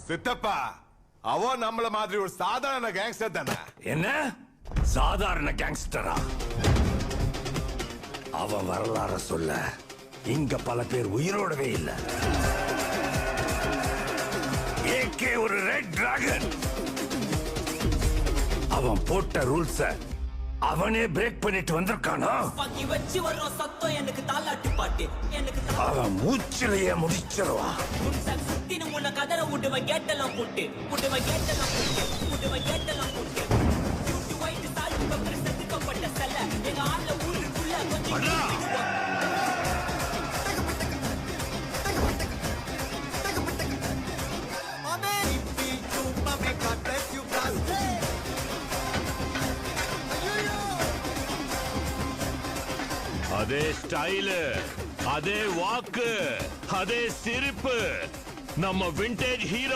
சித்தப்பா அவன் நம்மள மாதிரி ஒரு சாதாரண கேங்ஸ்டர் தானே. என்ன சாதாரண கேங்ஸ்டரா? அவன் வரலாற சொல்ல இங்க பல பேர் உயிரோடவே இல்ல. ஏகே ஒரு ரெட் டிராகன். அவன் போட்ட ரூல்ஸ அவனே பிரேக் பண்ணிட்டு வந்திருக்கானா? வச்சு வர்ற சத்தம் எனக்கு தாலாட்டு பாட்டு. எனக்கு அவன் மூச்சிலேயே முடிச்சிருவான். சுத்தின உன்னை கதற விட்டுவன் கேட்டெல்லாம் போட்டு விட்டுவன் கேட்டெல்லாம் போட்டு விட்டுவன் கேட்டெல்லாம் போட்டு வயிற்று சாதி பக்கம் செதுக்கப்பட்ட செல்ல எங்க ஆள்ல ஊருக்குள்ள அதே ஸ்டைலு, அதே வாக்கு, அதே சிரிப்பு, நம்ம விண்டேஜ் ஹீரோ